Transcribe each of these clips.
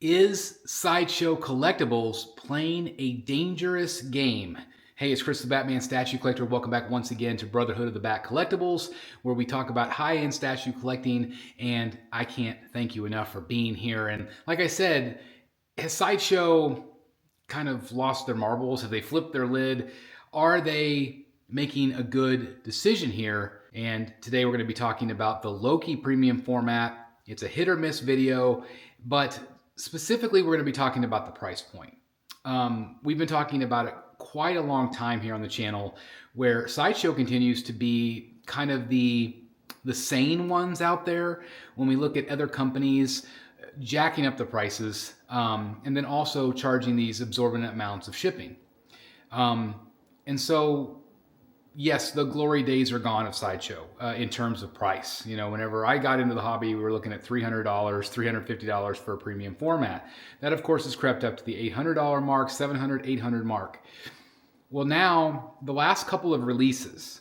Is Sideshow Collectibles playing a dangerous game? Hey, it's Chris the Batman Statue Collector. Welcome back once again to Brotherhood of the Bat Collectibles, where we talk about high-end statue collecting, and I can't thank you enough for being here. And like I said, has Sideshow kind of lost their marbles? Have they flipped their lid? Are they making a good decision here? And today we're going to be talking about the Loki Premium Format. It's a hit or miss video, but specifically, we're going to be talking about the price point. We've been talking about it quite a long time here on the channel, where Sideshow continues to be kind of the sane ones out there when we look at other companies jacking up the prices and then also charging these exorbitant amounts of shipping. And so, yes, the glory days are gone of Sideshow in terms of price. You know, whenever I got into the hobby, we were looking at $300, $350 for a premium format. That, of course, has crept up to the $800 mark, $700, $800 mark. Well, now, the last couple of releases,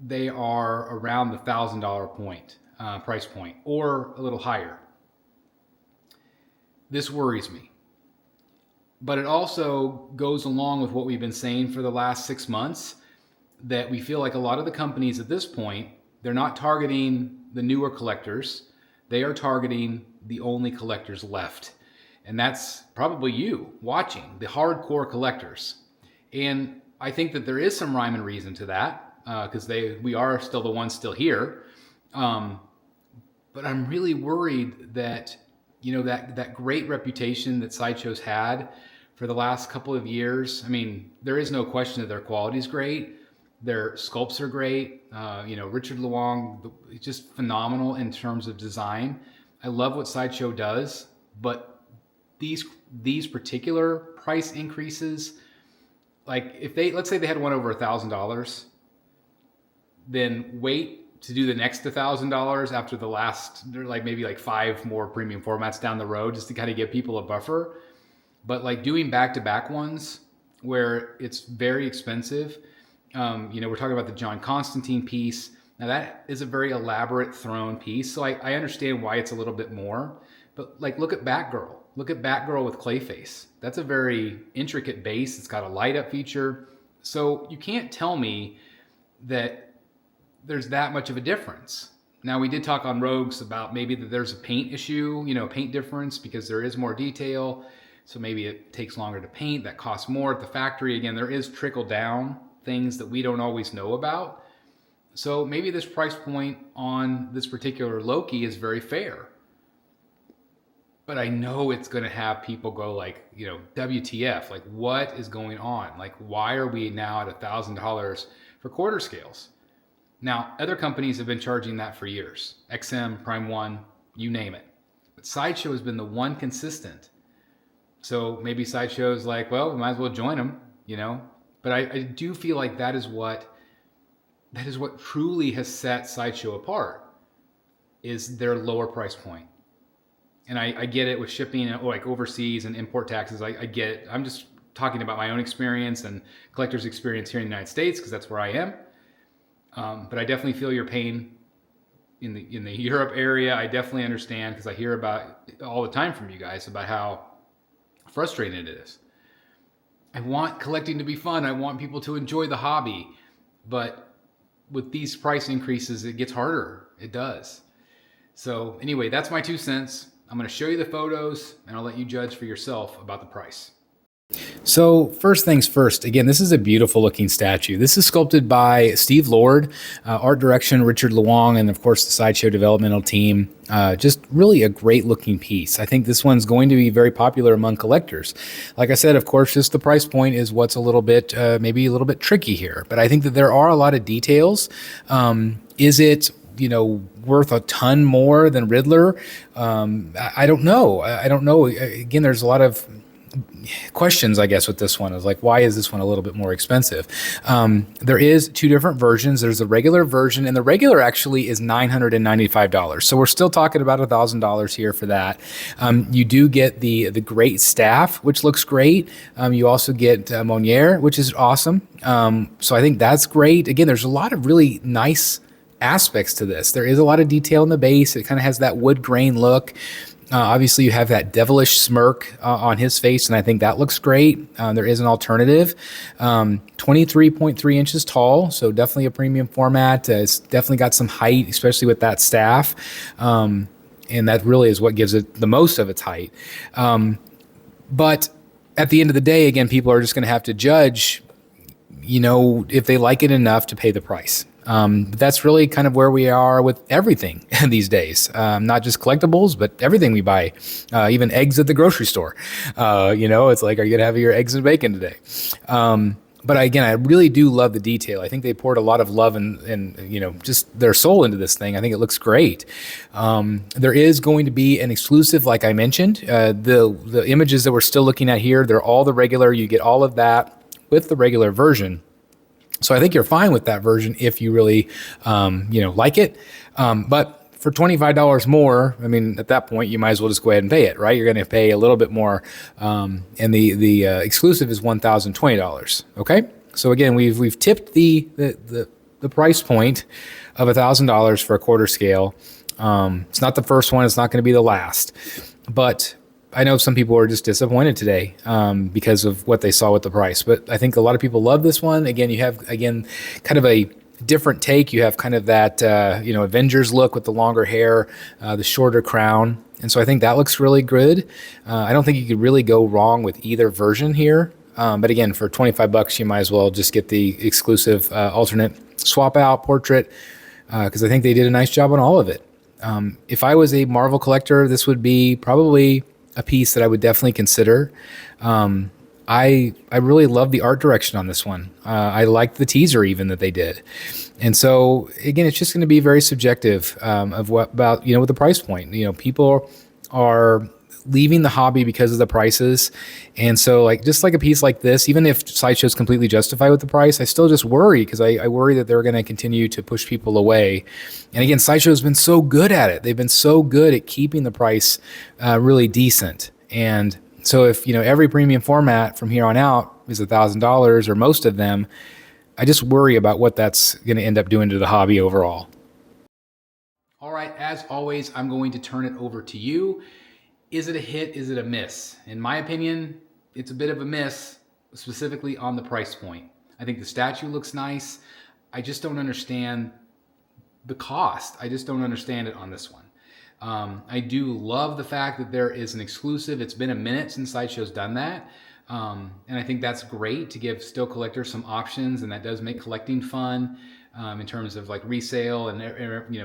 they are around the $1,000 price point or a little higher. This worries me. But it also goes along with what we've been saying for the last 6 months, that we feel like a lot of the companies at this point, they're not targeting the newer collectors. They are targeting the only collectors left. And that's probably you watching, the hardcore collectors. And I think that there is some rhyme and reason to that, because we are still the ones still here. But I'm really worried that, you know, that great reputation that Sideshow's had for the last couple of years. I mean, there is no question that their quality is great. Their sculpts are great. You know, Richard Luong, just phenomenal in terms of design. I love what Sideshow does, but these particular price increases, like if let's say they had one over $1,000, then wait to do the next $1,000 after the last, like maybe like 5 more premium formats down the road, just to kind of give people a buffer. But like doing back-to-back ones where it's very expensive. You know, we're talking about the John Constantine piece. Now that is a very elaborate throne piece. So I understand why it's a little bit more, but like, look at Batgirl. Look at Batgirl with Clayface. That's a very intricate base. It's got a light up feature. So you can't tell me that there's that much of a difference. Now we did talk on Rogues about maybe that there's a paint issue, you know, paint difference, because there is more detail. So maybe it takes longer to paint. That costs more at the factory. Again, there is trickle down things that we don't always know about. So maybe this price point on this particular Loki is very fair. But I know it's going to have people go like, you know, WTF, like what is going on? Like, why are we now at $1,000 for quarter scales? Now, other companies have been charging that for years. XM, Prime One, you name it. But Sideshow has been the one consistent. So maybe Sideshow is like, well, we might as well join them, you know? But I do feel like that is what truly has set Sideshow apart, is their lower price point. And I get it with shipping, like overseas and import taxes. I get it. I'm just talking about my own experience and collector's experience here in the United States, because that's where I am. But I definitely feel your pain in the Europe area. I definitely understand, because I hear about it all the time from you guys about how frustrating it is. I want collecting to be fun. I want people to enjoy the hobby. But with these price increases, it gets harder. It does. So anyway, that's my 2 cents. I'm going to show you the photos, and I'll let you judge for yourself about the price. So first things first, again, this is a beautiful looking statue. This is sculpted by Steve Lord, art direction, Richard Luong, and of course the Sideshow developmental team. Just really a great looking piece. I think this one's going to be very popular among collectors. Like I said, of course, just the price point is what's a little bit, maybe a little bit tricky here, but I think that there are a lot of details. Is it, you know, worth a ton more than Riddler? I don't know. I don't know. Again, there's a lot of questions, I guess, with this one. Is like, why is this one a little bit more expensive? There is 2 different versions. There's a regular version, and the regular actually is $995. So we're still talking about $1,000 here for that. You do get the great staff, which looks great. You also get Mjolnir, which is awesome. So I think that's great. Again, there's a lot of really nice aspects to this. There is a lot of detail in the base. It kind of has that wood grain look. Obviously, you have that devilish smirk on his face, and I think that looks great. There is an alternative. 23.3 inches tall, so definitely a premium format. It's definitely got some height, especially with that staff. And that really is what gives it the most of its height. But at the end of the day, again, people are just going to have to judge, if they like it enough to pay the price. But that's really kind of where we are with everything these days. Not just collectibles, but everything we buy, even eggs at the grocery store. It's like, are you going to have your eggs and bacon today? But again, I really do love the detail. I think they poured a lot of love and just their soul into this thing. I think it looks great. There is going to be an exclusive, like I mentioned. The images that we're still looking at here, they're all the regular. You get all of that with the regular version. So I think you're fine with that version if you really, like it. But for $25 more, I mean, at that point, you might as well just go ahead and pay it, right? You're going to pay a little bit more. And the exclusive is $1,020. Okay. So again, we've tipped the price point of $1,000 for a quarter scale. It's not the first one. It's not going to be the last, but I know some people are just disappointed today because of what they saw with the price, but I think a lot of people love this one. Again, you have, kind of a different take. You have kind of that, Avengers look with the longer hair, the shorter crown. And so I think that looks really good. I don't think you could really go wrong with either version here. But again, for $25, you might as well just get the exclusive alternate swap out portrait because I think they did a nice job on all of it. If I was a Marvel collector, this would be probably a piece that I would definitely consider. I really love the art direction on this one. I liked the teaser even that they did. And so again, it's just going to be very subjective of what about, with the price point. People are leaving the hobby because of the prices. And so just like a piece like this, even if Sideshow's completely justified with the price, I still just worry because I worry that they're going to continue to push people away. And again, Sideshow's been so good at it. They've been so good at keeping the price really decent. And so if, every premium format from here on out is $1,000 or most of them, I just worry about what that's going to end up doing to the hobby overall. All right. As always, I'm going to turn it over to you. Is it a hit? Is it a miss? In my opinion, it's a bit of a miss, specifically on the price point. I think the statue looks nice. I just don't understand the cost. I just don't understand it on this one. I do love the fact that there is an exclusive. It's been a minute since Sideshow's done that. And I think that's great to give still collectors some options, and that does make collecting fun in terms of like resale and,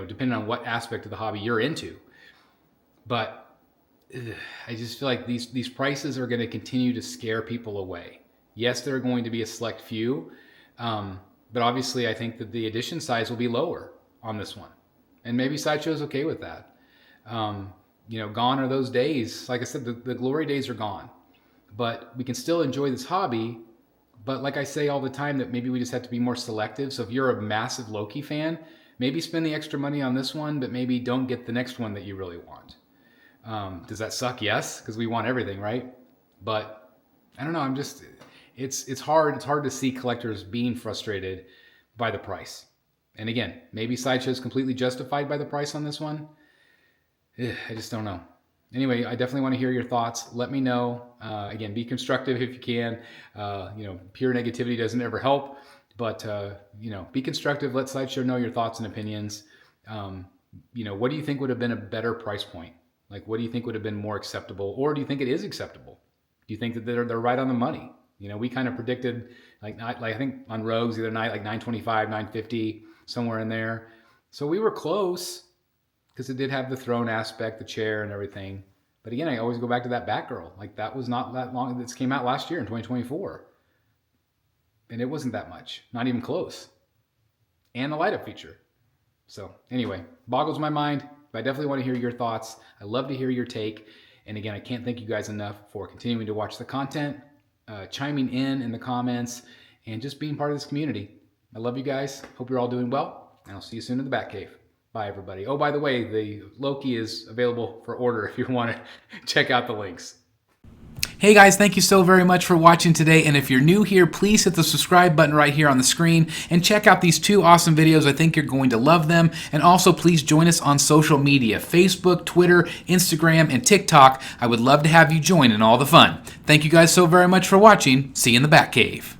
depending on what aspect of the hobby you're into. But I just feel like these prices are going to continue to scare people away. Yes, there are going to be a select few, but obviously I think that the edition size will be lower on this one. And maybe Sideshow's okay with that. Gone are those days. Like I said, the glory days are gone. But we can still enjoy this hobby. But like I say all the time, that maybe we just have to be more selective. So if you're a massive Loki fan, maybe spend the extra money on this one, but maybe don't get the next one that you really want. Does that suck? Yes, because we want everything, right? But I don't know. It's hard. It's hard to see collectors being frustrated by the price. And again, maybe Sideshow's completely justified by the price on this one. I just don't know. Anyway, I definitely want to hear your thoughts. Let me know. Again, be constructive if you can. Pure negativity doesn't ever help, but be constructive. Let Sideshow know your thoughts and opinions. What do you think would have been a better price point? Like, what do you think would have been more acceptable? Or do you think it is acceptable? Do you think that they're right on the money? We kind of predicted, I think on Rogues the other night, like $925, $950, somewhere in there. So we were close because it did have the throne aspect, the chair and everything. But again, I always go back to that Batgirl. Like, that was not that long. This came out last year in 2024. And it wasn't that much, not even close. And the light up feature. So anyway, boggles my mind. But I definitely want to hear your thoughts. I love to hear your take. And again, I can't thank you guys enough for continuing to watch the content, chiming in the comments, and just being part of this community. I love you guys. Hope you're all doing well. And I'll see you soon in the Batcave. Bye, everybody. Oh, by the way, the Loki is available for order if you want to check out the links. Hey guys, thank you so very much for watching today, and if you're new here, please hit the subscribe button right here on the screen and check out these 2 awesome videos. I think you're going to love them. And also please join us on social media, Facebook, Twitter, Instagram, and TikTok. I would love to have you join in all the fun. Thank you guys so very much for watching. See you in the Batcave.